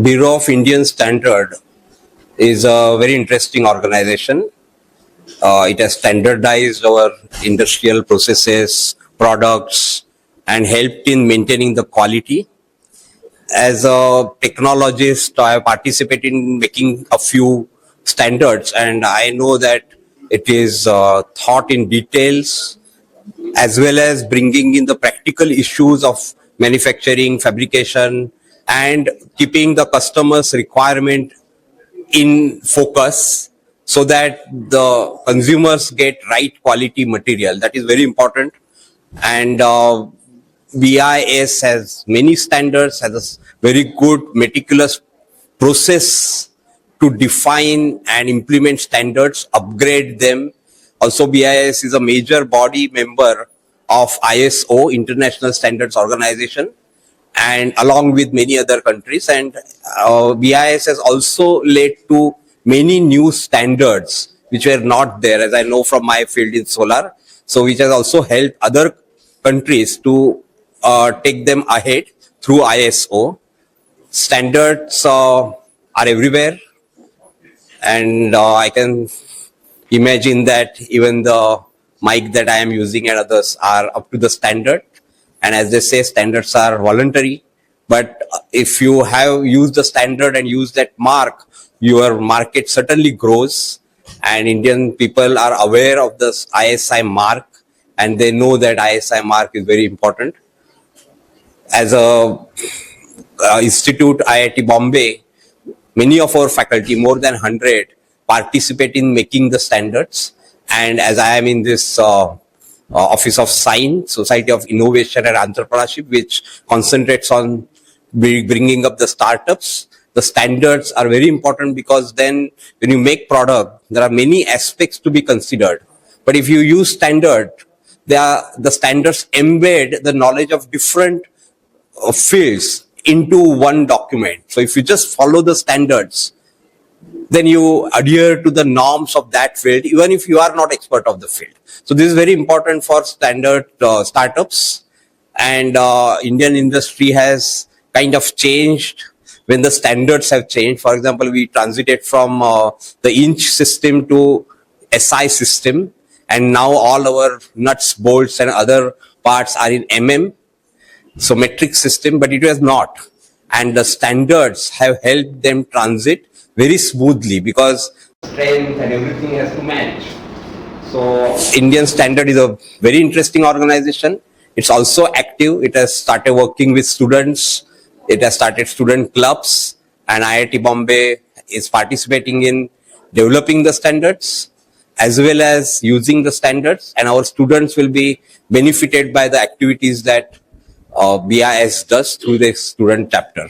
Bureau of Indian Standard is a very interesting organization. It has standardized our industrial processes, products, and helped in maintaining the quality. As a technologist, I participated in making a few standards, and I know that it is thought in details as well as bringing in the practical issues of manufacturing, fabrication, and keeping the customer's requirement in focus so that the consumers get right quality material. That is very important. And BIS has many standards, has a very good meticulous process to define and implement standards, upgrade them. Also, BIS is a major body member of ISO, International Standards Organization, and along with many other countries. And BIS has also led to many new standards which were not there, as I know from my field in solar. So which has also helped other countries to take them ahead through ISO. Standards are everywhere, and I can imagine that even the mic that I am using and others are up to the standard. And as they say, standards are voluntary. But if you have used the standard and used that mark, your market certainly grows. And Indian people are aware of this ISI mark, and they know that ISI mark is very important. As a institute, IIT Bombay, many of our faculty, more than 100, participate in making the standards. And as I am in this Office of SIGN, Society of Innovation and Entrepreneurship, which concentrates on bringing up the startups, the standards are very important, because then when you make product, there are many aspects to be considered. But if you use standard, the standards embed the knowledge of different fields into one document. So if you just follow the standards, then you adhere to the norms of that field, even if you are not expert of the field. So this is very important for standard startups. And Indian industry has kind of changed when the standards have changed. For example, we transited from the inch system to SI system. And now all our nuts, bolts and other parts are in so metric system, but it was not. And the standards have helped them transit very smoothly, because strength and everything has to match. So Indian Standard is a very interesting organization. It's also active. It has started working with students. It has started student clubs, and IIT Bombay is participating in developing the standards as well as using the standards, and our students will be benefited by the activities that BIS does through the student chapter.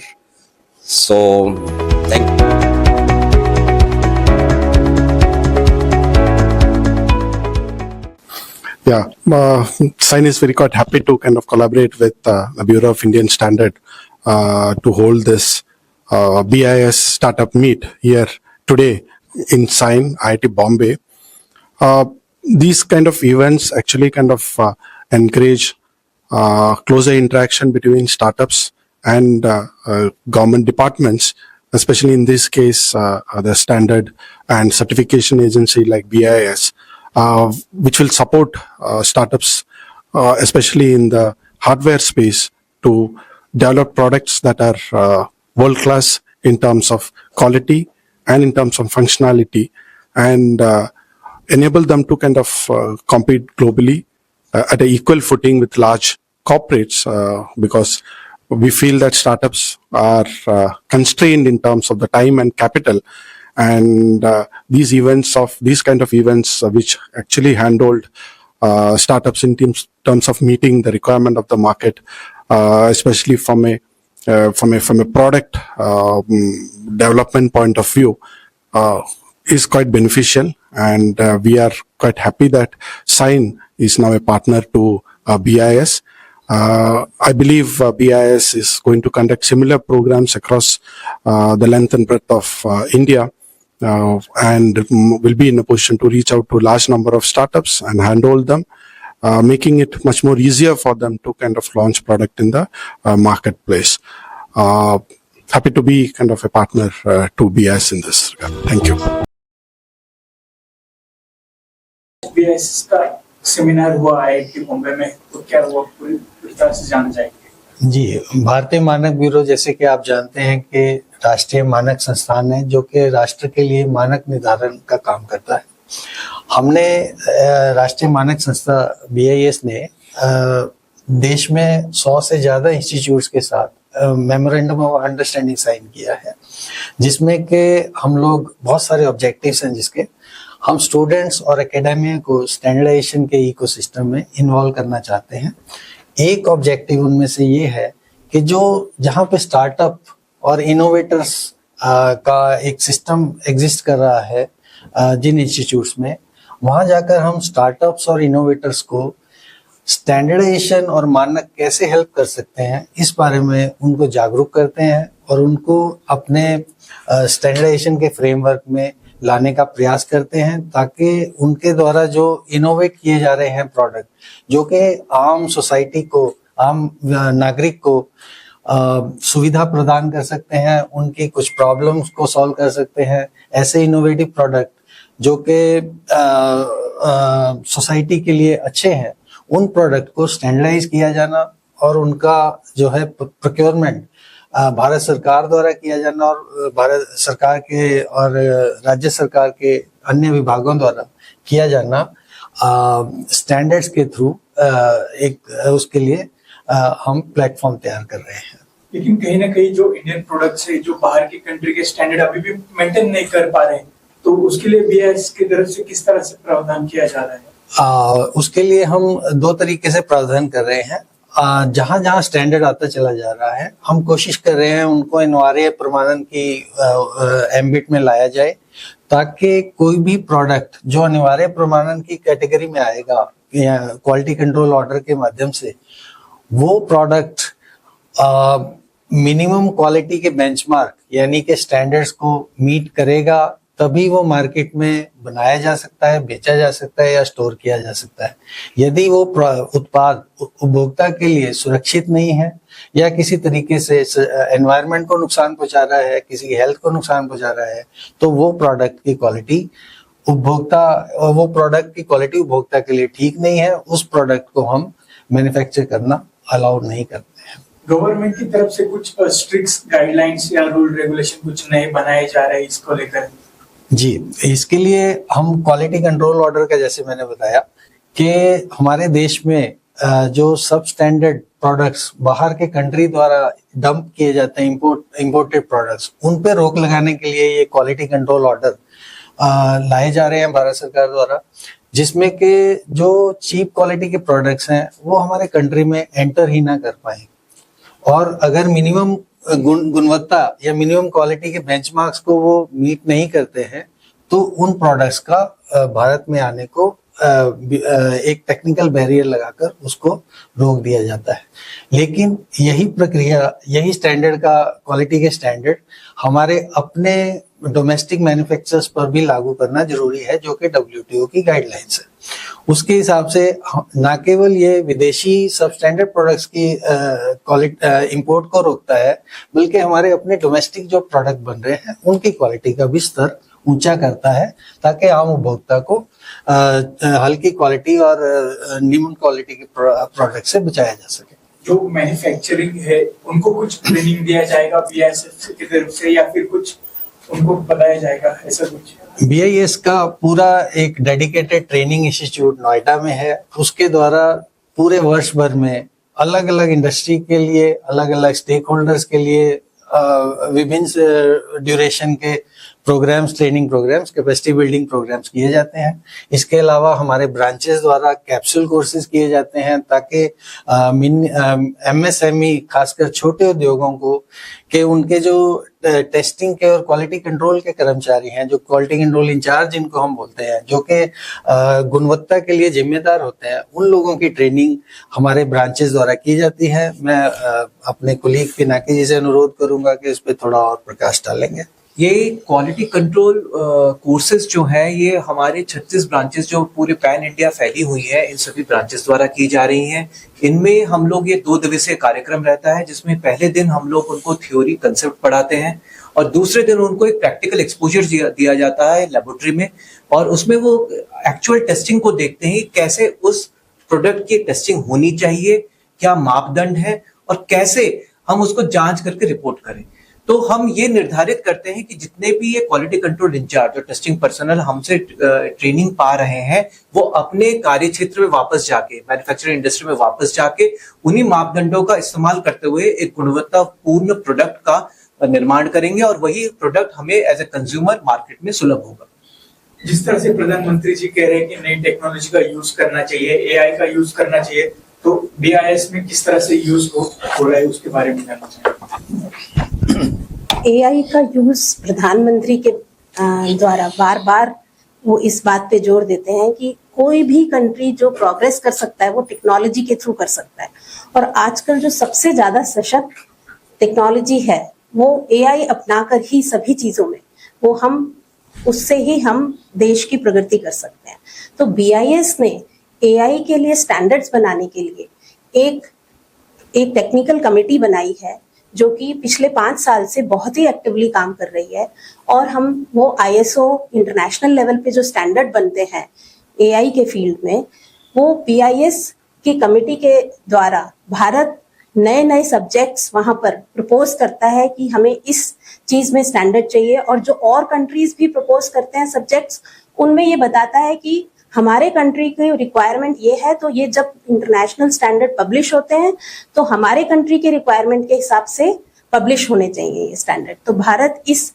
So thank you. Yeah, SIGN is very quite happy to kind of collaborate with the Bureau of Indian Standard to hold this BIS startup meet here today in SIGN, IIT Bombay. These kind of events actually kind of encourage closer interaction between startups and government departments, especially in this case, the standard and certification agency like BIS. Which will support startups, especially in the hardware space, to develop products that are world-class in terms of quality and in terms of functionality, and enable them to kind of compete globally at an equal footing with large corporates, because we feel that startups are constrained in terms of the time and capital. And these kind of events, which actually handled startups in terms of meeting the requirement of the market, especially from a product development point of view, is quite beneficial. And we are quite happy that SIGN is now a partner to BIS. I believe BIS is going to conduct similar programs across the length and breadth of India. And will be in a position to reach out to a large number of startups and handhold them, making it much more easier for them to kind of launch product in the marketplace. happy to be kind of a partner to BIS in this regard. Thank you. BIS का seminar हुआ IIT Mumbai में, तो क्या हुआ पूरी तरह से जान जाएंगे? जी, भारतीय मानक ब्यूरो जैसे कि आप जानते हैं कि राष्ट्रीय मानक संस्थान है जो कि राष्ट्र के लिए मानक निर्धारण का काम करता है। हमने राष्ट्रीय मानक संस्था BIS ने देश में 100 से ज्यादा इंस्टीट्यूट्स के साथ मेमोरेंडम ऑफ अंडरस्टैंडिंग साइन किया है, जिसमें कि हम लोग बहुत सारे ऑब्जेक्टिव्स हैं जिसके हम स्टूडेंट्स और एकेडमिया को स्टैंडर्डाइजेशन के इकोसिस्टम में इन्वॉल्व करना चाहते हैं। एक ऑब्जेक्टिव उनमें से ये है कि जो जहाँ पे स्टार्टअप और इनोवेटर्स का एक सिस्टम एग्जिस्ट कर रहा है जिन इंस्टीट्यूट्स में, वहाँ जाकर हम स्टार्टअप्स और इनोवेटर्स को स्टैंडर्डाइजेशन और मानक कैसे हेल्प कर सकते हैं इस बारे में उनको जागरूक करते हैं और उनको अपने स्टैंडर्डाइजेशन के फ्रेमवर्क में लाने का प्रयास करते हैं, ताकि उनके द्वारा जो इनोवेट किए जा रहे हैं प्रोडक्ट जो कि आम सोसाइटी को, आम नागरिक को सुविधा प्रदान कर सकते हैं, उनकी कुछ प्रॉब्लम्स को सॉल्व कर सकते हैं, ऐसे इनोवेटिव प्रोडक्ट जो कि सोसाइटी के लिए अच्छे हैं, उन प्रोडक्ट को स्टैंडर्डाइज किया जाना और उनका जो है प्रोक्योरमेंट भारत सरकार द्वारा किया जाना और भारत सरकार के और राज्य सरकार के अन्य विभागों द्वारा किया जाना स्टैंडर्ड्स के थ्रू एक उसके लिए हम प्लेटफॉर्म तैयार कर रहे हैं। लेकिन कहीं ना कहीं जो इंडियन प्रोडक्ट्स है जो बाहर की कंट्री के स्टैंडर्ड अभी भी मेंटेन नहीं कर पा रहे हैं, तो उसके लिए BIS की तरफ से किस तरह से प्रावधान किया जा रहा है? उसके लिए हम 2 तरीके से प्रावधान कर रहे हैं। जहां जहां स्टैंडर्ड आता चला जा रहा है, हम कोशिश कर रहे हैं उनको अनिवार्य प्रमाणन की एम्बिट में लाया जाए, ताकि कोई भी प्रोडक्ट जो अनिवार्य प्रमाणन की कैटेगरी में आएगा या क्वालिटी कंट्रोल ऑर्डर के माध्यम से, वो प्रोडक्ट मिनिमम क्वालिटी के बेंचमार्क यानी कि स्टैंडर्ड्स को मीट करेगा, तभी वो मार्केट में बनाया जा सकता है, बेचा जा सकता है या स्टोर किया जा सकता है। यदि वो उत्पाद उपभोक्ता के लिए सुरक्षित नहीं है या किसी तरीके से एनवायरनमेंट को नुकसान पहुंचा रहा है, किसी की हेल्थ को नुकसान पहुंचा रहा है, तो वो प्रोडक्ट की क्वालिटी उपभोक्ता के लिए ठीक नहीं है। उस प्रोडक्ट को हम मैन्युफैक्चर करना अलाउ नहीं करते हैं। गवर्नमेंट की तरफ से कुछ स्ट्रिक्ट गाइडलाइंस या रूल रेगुलेशन कुछ नए बनाए जा रहे हैं इसको लेकर? जी, इसके लिए हम क्वालिटी कंट्रोल ऑर्डर का, जैसे मैंने बताया कि हमारे देश में जो सब स्टैंडर्ड प्रोडक्ट्स बाहर के कंट्री द्वारा डंप किए जाते हैं, इंपोर्टेड प्रोडक्ट्स, उन पे रोक लगाने के लिए ये क्वालिटी कंट्रोल ऑर्डर लाए जा रहे हैं भारत सरकार द्वारा, जिसमें कि जो चीप क्वालिटी के प्रोडक्ट्स हैं वो हमारे कंट्री में एंटर ही ना कर पाए, और अगर मिनिमम गुणवत्ता या मिनिमम क्वालिटी के बेंचमार्क्स को वो मीट नहीं करते हैं, तो उन प्रोडक्ट्स का भारत में आने को एक टेक्निकल बैरियर लगाकर उसको रोक दिया जाता है। लेकिन यही प्रक्रिया, यही स्टैंडर्ड का, क्वालिटी के स्टैंडर्ड हमारे अपने डोमेस्टिक मैन्युफैक्चरर्स पर भी लागू करना जरूरी है, जो कि WTO की गाइडलाइंस है। उसके हिसाब से न केवल ये विदेशी सब स्टैंडर्ड प्रोडक्ट्स की इंपोर्ट को रोकता है, बल्कि हमारे अपने डोमेस्टिक जो प्रोडक्ट बन रहे हैं उनकी क्वालिटी का भी स्तर ऊंचा करता है, ताकि आम उपभोक्ता को हल्की क्वालिटी और निम्न क्वालिटी के प्रोडक्ट से बचाया जा सके। जो मैन्युफैक्चरिंग है उनको कुछ ट्रेनिंग दिया जाएगा BIS की तरफ से, या फिर कुछ उनको बताया जाएगा, ऐसा कुछ? BIS का पूरा एक डेडिकेटेड ट्रेनिंग इंस्टीट्यूट नोएडा में है। उसके द्वारा पूरे वर्ष भर में अलग अलग इंडस्ट्री के लिए, अलग अलग स्टेक होल्डर्स के लिए विभिन्न ड्यूरेशन के programmes, training programmes, capacity building programmes किए जाते हैं। इसके अलावा हमारे ब्रांचेस द्वारा कैप्सूल कोर्सेज किए जाते हैं, ताकि MSME खासकर छोटे उद्योगों को कि उनके जो टेस्टिंग के और क्वालिटी कंट्रोल के कर्मचारी हैं, जो क्वालिटी कंट्रोल इंचार्ज जिनको हम बोलते हैं, जो कि गुणवत्ता के लिए जिम्मेदार होते हैं, उन लोगों की ट्रेनिंग हमारे ब्रांचेस द्वारा की जाती है। मैं अपने कुलीग पिनाकी जी से अनुरोध करूंगा कि इस पे थोड़ा और प्रकाश डालेंगे। ये क्वालिटी कंट्रोल कोर्सेज जो हैं ये हमारे 36 ब्रांचेस जो पूरे पैन इंडिया फैली हुई है इन सभी ब्रांचेस द्वारा की जा रही हैं। इनमें हम लोग ये 2 दिवसीय कार्यक्रम रहता है जिसमें पहले दिन हम लोग उनको थ्योरी कंसेप्ट पढ़ाते हैं और दूसरे दिन उनको एक प्रैक्टिकल एक्सपोजर दिया जाता है लेबोरेटरी में और उसमें वो एक्चुअल टेस्टिंग को देखते हैं कैसे उस प्रोडक्ट की टेस्टिंग होनी चाहिए, क्या मापदंड है और कैसे हम उसको जांच करके रिपोर्ट करें। तो हम ये निर्धारित करते हैं कि जितने भी ये क्वालिटी कंट्रोल इंचार्ज और टेस्टिंग पर्सनल हमसे ट्रेनिंग पा रहे हैं वो अपने कार्य क्षेत्र में वापस जाके मैन्युफैक्चरिंग इंडस्ट्री में वापस जाके उन्हीं मापदंडों का इस्तेमाल करते हुए एक गुणवत्तापूर्ण प्रोडक्ट का निर्माण करेंगे और वही प्रोडक्ट हमें एज ए कंज्यूमर मार्केट में सुलभ होगा। जिस तरह से प्रधानमंत्री जी कह रहे हैं कि नई टेक्नोलॉजी का यूज करना चाहिए, एआई का यूज करना चाहिए, तो बीआईएस में किस तरह से यूज हो रहा है उसके बारे में जानना चाहिए। एआई का यूज प्रधानमंत्री के द्वारा बार बार वो इस बात पे जोर देते हैं कि कोई भी कंट्री जो प्रोग्रेस कर सकता है वो टेक्नोलॉजी के थ्रू कर सकता है और आजकल जो सबसे ज्यादा सशक्त टेक्नोलॉजी है वो एआई अपनाकर ही सभी चीजों में वो हम उससे ही हम देश की प्रगति कर सकते हैं। तो बीआईएस ने एआई के लिए स्टैंडर्ड्स बनाने के लिए एक टेक्निकल कमेटी बनाई है जो कि पिछले 5 साल से बहुत ही एक्टिवली काम कर रही है और हम वो आईएसओ इंटरनेशनल लेवल पे जो स्टैंडर्ड बनते हैं एआई के फील्ड में वो बीआईएस की कमेटी के द्वारा भारत नए नए सब्जेक्ट्स वहां पर प्रपोज करता है कि हमें इस चीज में स्टैंडर्ड चाहिए और जो और कंट्रीज भी प्रपोज करते हैं सब्जेक्ट्स उनमें ये बताता है कि हमारे कंट्री की रिक्वायरमेंट ये है तो ये जब इंटरनेशनल स्टैंडर्ड पब्लिश होते हैं तो हमारे कंट्री के रिक्वायरमेंट के हिसाब से पब्लिश होने चाहिए ये स्टैंडर्ड। तो भारत इस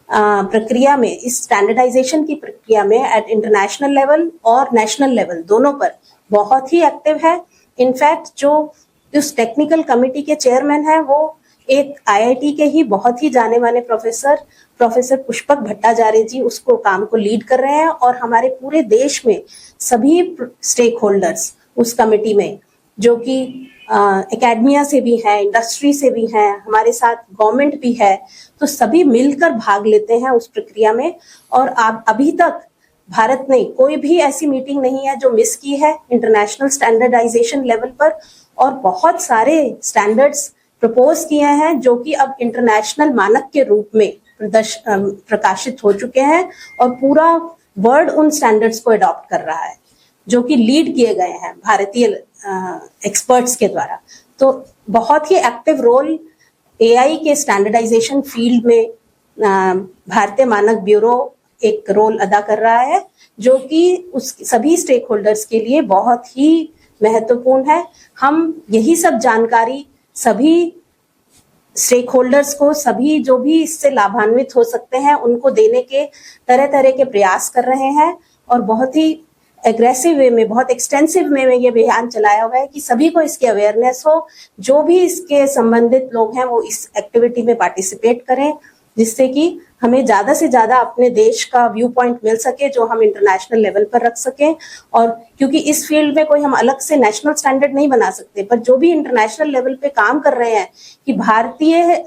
प्रक्रिया में इस स्टैंडर्डाइजेशन की प्रक्रिया में एट इंटरनेशनल लेवल और नेशनल लेवल दोनों पर बहुत ही एक्टिव है। इनफैक्ट जो उस टेक्निकल कमेटी के चेयरमैन है वो एक आईआईटी के ही बहुत ही जाने माने प्रोफेसर पुष्पक भट्टाचार्य जी उसको काम को लीड कर रहे हैं और हमारे पूरे देश में सभी स्टेक होल्डर्स उस कमेटी में जो कि एकेडमिया से भी है, इंडस्ट्री से भी है, हमारे साथ गवर्नमेंट भी है, तो सभी मिलकर भाग लेते हैं उस प्रक्रिया में। और अभी तक भारत ने कोई भी ऐसी मीटिंग नहीं है जो मिस की है इंटरनेशनल स्टैंडर्डाइजेशन लेवल पर और बहुत सारे स्टैंडर्ड्स प्रपोज किए हैं जो कि अब इंटरनेशनल मानक के रूप में प्रकाशित हो चुके हैं और पूरा वर्ल्ड उन स्टैंडर्ड्स को अडॉप्ट कर रहा है जो कि लीड किए गए हैं भारतीय एक्सपर्ट्स के द्वारा। तो बहुत ही एक्टिव रोल एआई के स्टैंडर्डाइजेशन फील्ड में भारतीय मानक ब्यूरो एक रोल अदा कर रहा है जो कि उस सभी स्टेक होल्डर्स के लिए बहुत ही महत्वपूर्ण है। हम यही सब जानकारी सभी स्टेक होल्डर्स को, सभी जो भी इससे लाभान्वित हो सकते हैं उनको देने के तरह तरह के प्रयास कर रहे हैं और बहुत ही एग्रेसिव वे में, बहुत एक्सटेंसिव वे में ये अभियान चलाया हुआ है कि सभी को इसकी अवेयरनेस हो, जो भी इसके संबंधित लोग हैं वो इस एक्टिविटी में पार्टिसिपेट करें जिससे कि हमें ज्यादा से ज्यादा अपने देश का व्यू पॉइंट मिल सके जो हम इंटरनेशनल लेवल पर रख सकें। और क्योंकि इस फील्ड में कोई हम अलग से नेशनल स्टैंडर्ड नहीं बना सकते, पर जो भी इंटरनेशनल लेवल पे काम कर रहे हैं कि भारतीय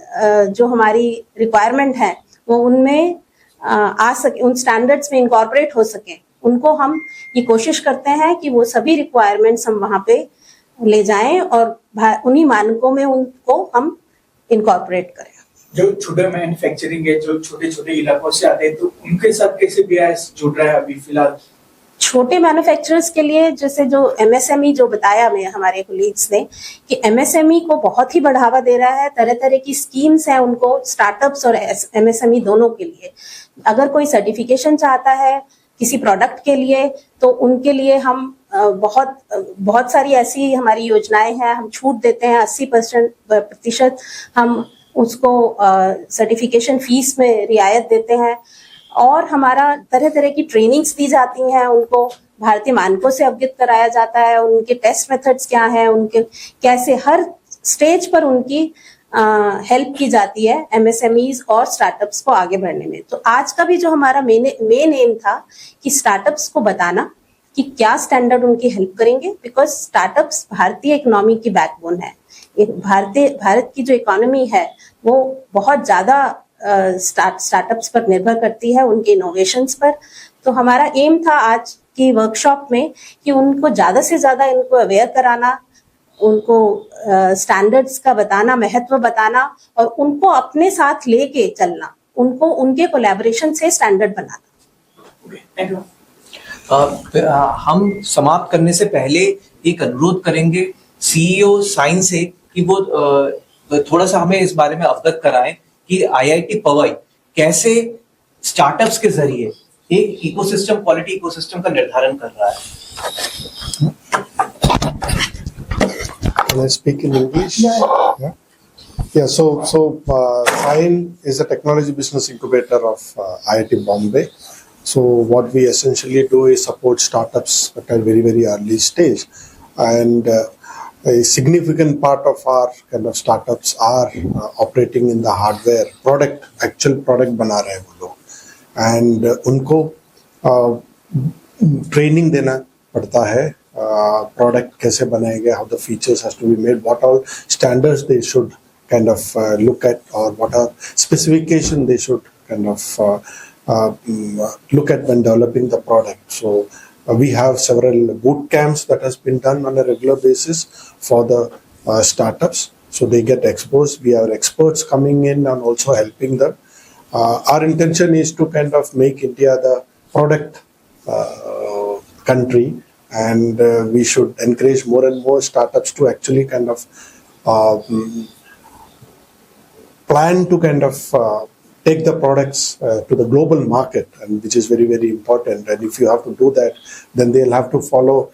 जो हमारी रिक्वायरमेंट है वो उनमें आ सके, उन स्टैंडर्ड्स में इनकॉर्पोरेट हो सके, उनको हम ये कोशिश करते हैं कि वो सभी रिक्वायरमेंट्स हम वहां पे ले जाएं और उन्हीं मानकों में उनको हम इनकॉर्पोरेट करें। जो छोटे मैन्युफैक्चरिंग है, जो छोटे छोटे इलाकों से आते हैं, तो उनके साथ कैसे बीआईएस जुड़ रहा है अभी फिलहाल? छोटे मैन्युफैक्चरर्स के लिए जैसे जो एमएसएमई जो बताया मैं हमारे कोलीग्स ने कि एमएसएमई को बहुत ही बढ़ावा दे रहा है, तरह तरह की स्कीम्स हैं उनको, स्टार्टअप्स और एमएसएमई दोनों के लिए। अगर कोई सर्टिफिकेशन चाहता है किसी प्रोडक्ट के लिए तो उनके लिए हम बहुत सारी ऐसी हमारी योजनाएं हैं, हम छूट देते हैं 80% हम उसको सर्टिफिकेशन फीस में रियायत देते हैं और हमारा तरह तरह की ट्रेनिंग्स दी जाती हैं, उनको भारतीय मानकों से अवगत कराया जाता है, उनके टेस्ट मेथड्स क्या हैं, उनके कैसे हर स्टेज पर उनकी हेल्प की जाती है एमएसएमईज और स्टार्टअप्स को आगे बढ़ने में। तो आज का भी जो हमारा मेन एम था कि स्टार्टअप्स को बताना कि क्या स्टैंडर्ड उनकी हेल्प करेंगे, बिकॉज स्टार्टअप्स भारतीय इकोनॉमी की बैकबोन है। भारत की जो इकोनॉमी है वो बहुत ज्यादा स्टार्टअप्स पर निर्भर करती है, उनके इनोवेशंस पर। तो हमारा एम था आज की वर्कशॉप में कि उनको ज्यादा से ज्यादा इनको अवेयर कराना, उनको स्टैंडर्ड्स का बताना, महत्व बताना और उनको अपने साथ लेके चलना, उनको उनके कोलैबोरेशन से स्टैंडर्ड बनाना। Thank you. हम समाप्त करने से पहले एक अनुरोध करेंगे सीईओ साइन से कि वो थोड़ा सा हमें इस बारे में अवगत कराएं कि आईआईटी पवई कैसे स्टार्टअप्स के जरिए एक इकोसिस्टम, क्वालिटी इकोसिस्टम का निर्धारण कर रहा है। Can I speak in English? Yeah. Yeah. So, Sign is a technology business incubator of IIT Bombay. So, what we essentially do is support startups at a very, very early stage, and a significant part of our kind of startups are operating in the hardware product, actual product बना रहे हैं वो लोग, and उनको training देना पड़ता है, product कैसे बनाएंगे, how the features has to be made, what all standards they should kind of look at, or what are specification they should kind of look at when developing the product. So we have several boot camps that has been done on a regular basis for the startups, so they get exposed. We have experts coming in and also helping them. Our intention is to kind of make India the product country, and we should encourage more and more startups to actually kind of plan to kind of take the products to the global market, and which is very, very important. And if you have to do that, then they'll have to follow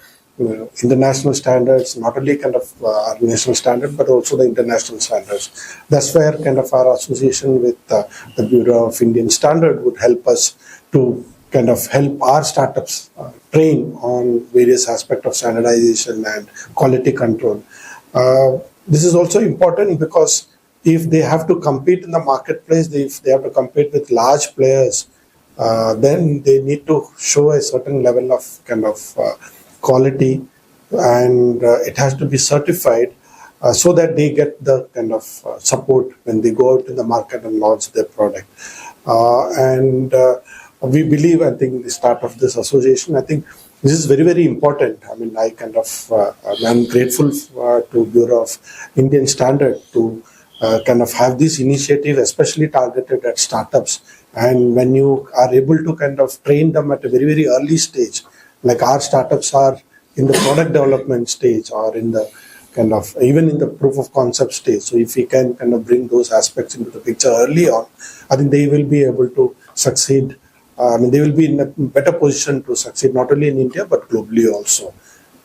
international standards, not only kind of our national standard, but also the international standards. That's where kind of our association with the Bureau of Indian Standard would help us to kind of help our startups train on various aspects of standardization and quality control. This is also important because if they have to compete in the marketplace, if they have to compete with large players, then they need to show a certain level of kind of quality, and it has to be certified so that they get the kind of support when they go out in the market and launch their product. We believe, I think, the start of this association, I think this is very, very important. I mean, I kind of, I'm grateful to Bureau of Indian Standard to kind of have this initiative, especially targeted at startups. And when you are able to kind of train them at a very, very early stage, like our startups are in the product development stage or in the kind of, even in the proof of concept stage. So if we can kind of bring those aspects into the picture early on, I think they will be able to succeed. I mean, they will be in a better position to succeed, not only in India, but globally also.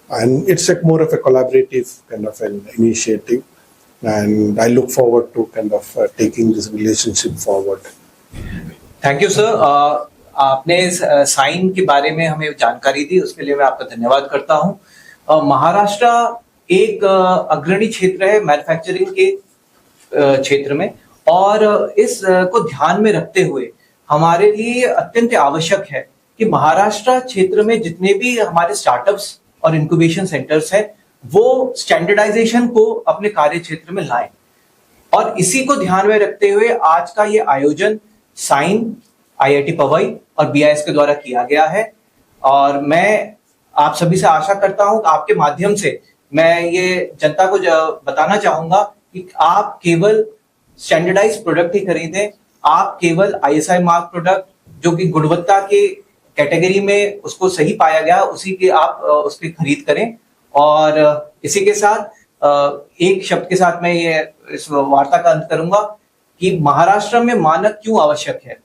And it's like more of a collaborative kind of an initiative. And I look forward to kind of taking this relationship forward. Thank you sir. आपने sign के बारे में हमें जानकारी दी, उसके लिए मैं आपका धन्यवाद करता हूं। महाराष्ट्र एक अग्रणी क्षेत्र है मैन्युफैक्चरिंग के क्षेत्र में, और इस को ध्यान में रखते हुए हमारे लिए अत्यंत आवश्यक है कि महाराष्ट्र क्षेत्र में जितने भी हमारे स्टार्टअप्स और इंक्यूबेशन सेंटर्स हैं वो स्टैंडर्डाइजेशन को अपने कार्य क्षेत्र में लाएं। और इसी को ध्यान में रखते हुए आज का ये आयोजन साइन, आईआईटी पवई और बीआईएस के द्वारा किया गया है। और मैं आप सभी से आशा करता हूं कि आपके माध्यम से मैं ये जनता को बताना चाहूंगा कि आप केवल स्टैंडर्डाइज प्रोडक्ट ही खरीदें, आप केवल आईएसआई मार्क प्रोडक्ट जो कि गुणवत्ता के कैटेगरी में उसको सही पाया गया उसी के आप उसकी खरीद करें। और इसी के साथ एक शब्द के साथ मैं ये इस वार्ता का अंत करूंगा कि महाराष्ट्र में मानक क्यों आवश्यक है।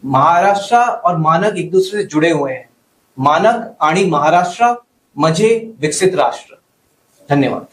महाराष्ट्र और मानक एक दूसरे से जुड़े हुए हैं। मानक आणि महाराष्ट्र म्हणजे विकसित राष्ट्र। धन्यवाद।